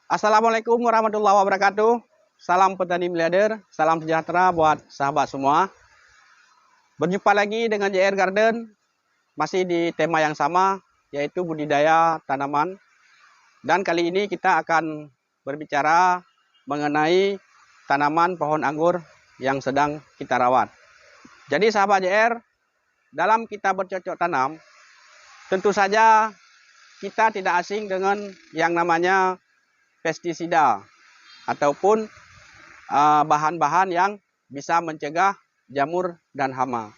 Assalamualaikum warahmatullahi wabarakatuh. Salam petani miliarder, salam sejahtera buat sahabat semua. Berjumpa lagi dengan JR Garden, masih di tema yang sama, yaitu budidaya tanaman. Dan kali ini kita akan berbicara mengenai tanaman pohon anggur yang sedang kita rawat. Jadi sahabat JR, dalam kita bercocok tanam, tentu saja kita tidak asing dengan yang namanya pestisida ataupun bahan-bahan yang bisa mencegah jamur dan hama.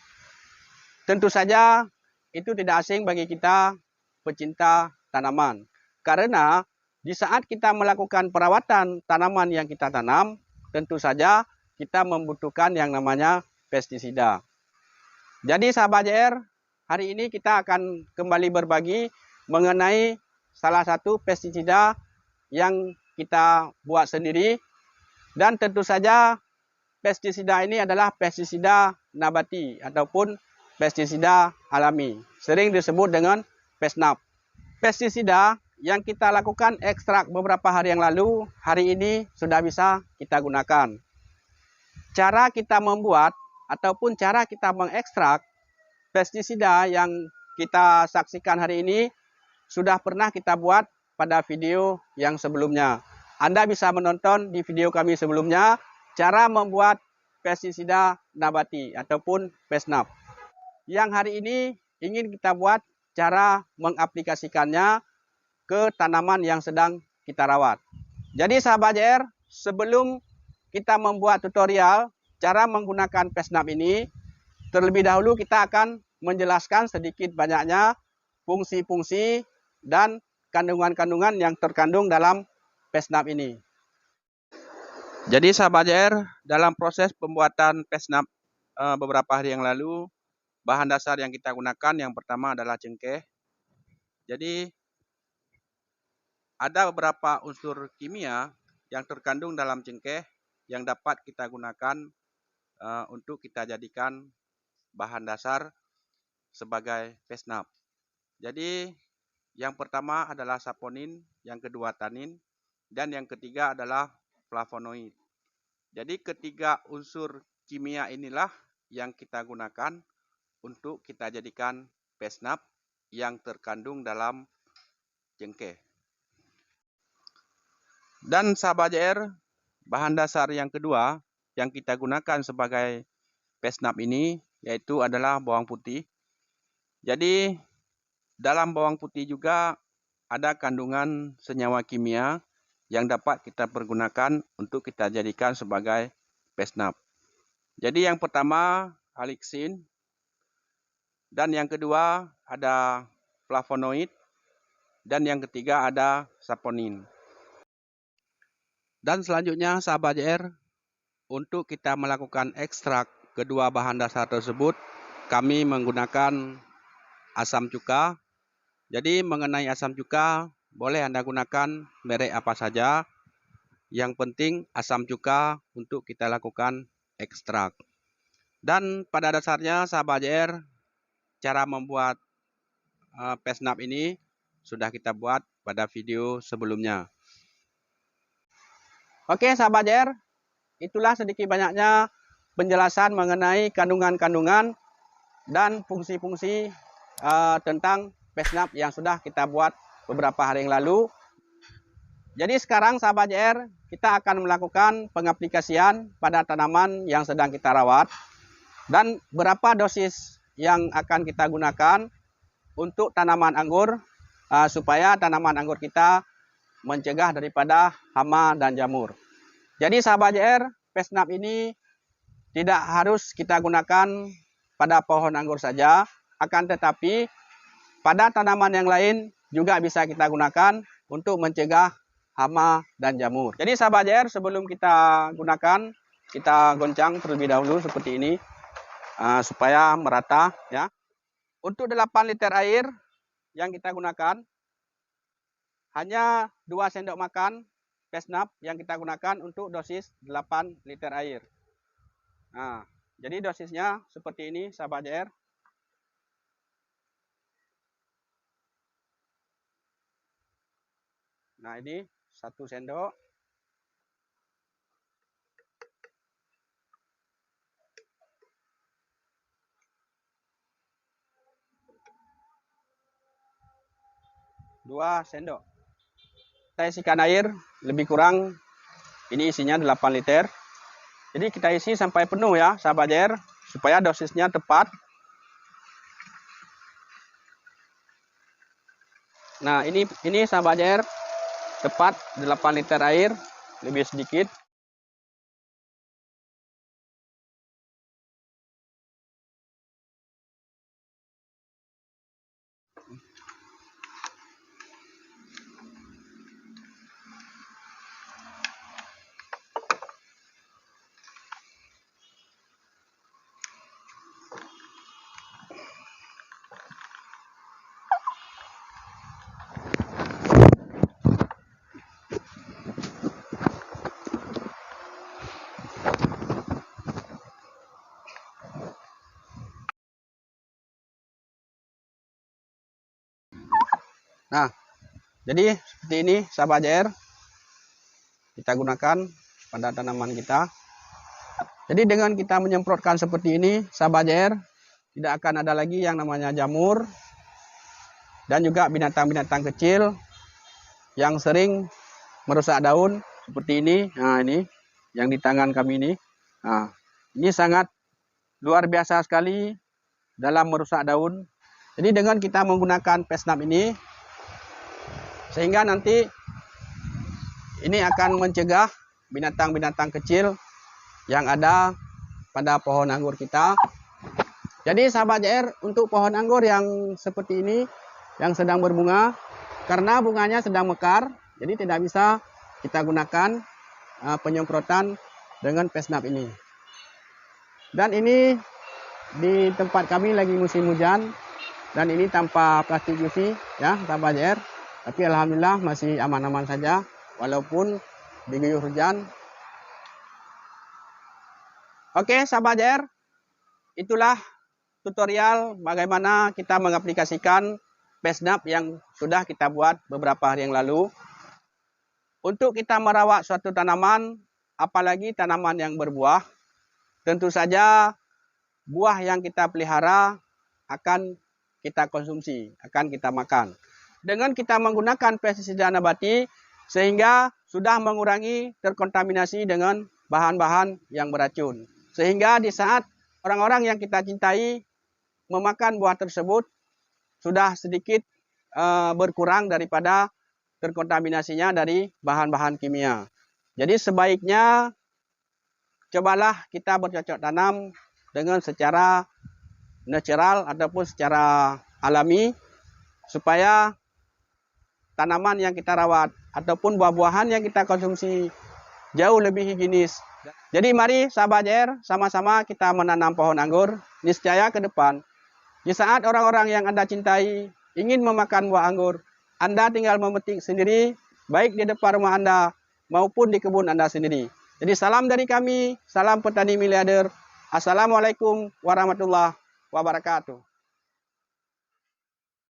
Tentu saja itu tidak asing bagi kita pecinta tanaman. Karena di saat kita melakukan perawatan tanaman yang kita tanam, tentu saja kita membutuhkan yang namanya pestisida. Jadi sahabat JR, hari ini kita akan kembali berbagi mengenai salah satu pestisida yang kita buat sendiri. Dan tentu saja pestisida ini adalah pestisida nabati ataupun pestisida alami. Sering disebut dengan PESNAP. Pestisida yang kita lakukan ekstrak beberapa hari yang lalu, hari ini sudah bisa kita gunakan. Cara kita membuat ataupun cara kita mengekstrak pestisida yang kita saksikan hari ini sudah pernah kita buat pada video yang sebelumnya. Anda bisa menonton di video kami sebelumnya cara membuat pestisida nabati ataupun PESNAP. Yang hari ini ingin kita buat cara mengaplikasikannya ke tanaman yang sedang kita rawat. Jadi sahabat JR, sebelum kita membuat tutorial cara menggunakan PESNAP ini, terlebih dahulu kita akan menjelaskan sedikit banyaknya fungsi-fungsi dan kandungan-kandungan yang terkandung dalam PESNAP ini. Jadi sahabat JR, dalam proses pembuatan PESNAP beberapa hari yang lalu, bahan dasar yang kita gunakan yang pertama adalah cengkeh. Jadi ada beberapa unsur kimia yang terkandung dalam cengkeh yang dapat kita gunakan untuk kita jadikan bahan dasar sebagai PESNAP. Jadi yang pertama adalah saponin, yang kedua tanin, dan yang ketiga adalah flavonoid. Jadi ketiga unsur kimia inilah yang kita gunakan untuk kita jadikan PESNAP yang terkandung dalam cengkeh. Dan sahabat JR, bahan dasar yang kedua yang kita gunakan sebagai PESNAP ini yaitu adalah bawang putih. Jadi dalam bawang putih juga ada kandungan senyawa kimia yang dapat kita pergunakan untuk kita jadikan sebagai PESNAP. Jadi yang pertama aliksin, dan yang kedua ada flavonoid, dan yang ketiga ada saponin. Dan selanjutnya sahabat JR, untuk kita melakukan ekstrak kedua bahan dasar tersebut, kami menggunakan asam cuka. Jadi mengenai asam cuka, boleh Anda gunakan merek apa saja. Yang penting asam cuka untuk kita lakukan ekstrak. Dan pada dasarnya sahabat JR, cara membuat PESNAP ini sudah kita buat pada video sebelumnya. Oke sahabat JR, itulah sedikit banyaknya penjelasan mengenai kandungan-kandungan dan fungsi-fungsi tentang PESNAP yang sudah kita buat beberapa hari yang lalu. Jadi sekarang sahabat JR, kita akan melakukan pengaplikasian pada tanaman yang sedang kita rawat. Dan berapa dosis yang akan kita gunakan untuk tanaman anggur supaya tanaman anggur kita mencegah daripada hama dan jamur. Jadi sahabat JR, PESNAP ini tidak harus kita gunakan pada pohon anggur saja, akan tetapi pada tanaman yang lain juga bisa kita gunakan untuk mencegah hama dan jamur. Jadi sahabat JR, sebelum kita gunakan, kita goncang terlebih dahulu seperti ini supaya merata ya. Untuk 8 liter air yang kita gunakan, hanya 2 sendok makan PESNAP yang kita gunakan untuk dosis 8 liter air. Nah, jadi dosisnya seperti ini sahabat JR. Nah ini 1 sendok. Dua sendok. Kita isikan air lebih kurang, ini isinya 8 liter. Jadi kita isi sampai penuh ya sahabat JR, supaya dosisnya tepat. Nah ini sahabat JR, tepat 8 liter air, lebih sedikit. Nah, jadi seperti ini sahabat JR, kita gunakan pada tanaman kita. Jadi dengan kita menyemprotkan seperti ini sahabat JR, tidak akan ada lagi yang namanya jamur dan juga binatang-binatang kecil yang sering merusak daun seperti ini. Nah ini yang di tangan kami ini. Nah, ini sangat luar biasa sekali dalam merusak daun. Jadi dengan kita menggunakan Pesnap ini, sehingga nanti ini akan mencegah binatang-binatang kecil yang ada pada pohon anggur kita. Jadi sahabat JR, untuk pohon anggur yang seperti ini, yang sedang berbunga, karena bunganya sedang mekar, jadi tidak bisa kita gunakan penyemprotan dengan Pesnap ini. Dan ini di tempat kami lagi musim hujan, dan ini tanpa plastik UV ya sahabat JR. Tapi alhamdulillah masih aman-aman saja walaupun diguyur hujan. Oke sahabat JR, itulah tutorial bagaimana kita mengaplikasikan Pesnap yang sudah kita buat beberapa hari yang lalu. Untuk kita merawat suatu tanaman, apalagi tanaman yang berbuah, tentu saja buah yang kita pelihara akan kita konsumsi, akan kita makan. Dengan kita menggunakan pestisida nabati, sehingga sudah mengurangi terkontaminasi dengan bahan-bahan yang beracun. Sehingga di saat orang-orang yang kita cintai memakan buah tersebut, sudah sedikit berkurang daripada terkontaminasinya dari bahan-bahan kimia. Jadi sebaiknya cobalah kita bercocok tanam dengan secara natural ataupun secara alami, supaya tanaman yang kita rawat ataupun buah-buahan yang kita konsumsi jauh lebih higienis. Jadi mari sahabat JR, sama-sama kita menanam pohon anggur. Niscaya ke depan, di saat orang-orang yang Anda cintai ingin memakan buah anggur, Anda tinggal memetik sendiri, baik di depan rumah Anda maupun di kebun Anda sendiri. Jadi salam dari kami, salam petani miliarder. Assalamualaikum warahmatullahi wabarakatuh.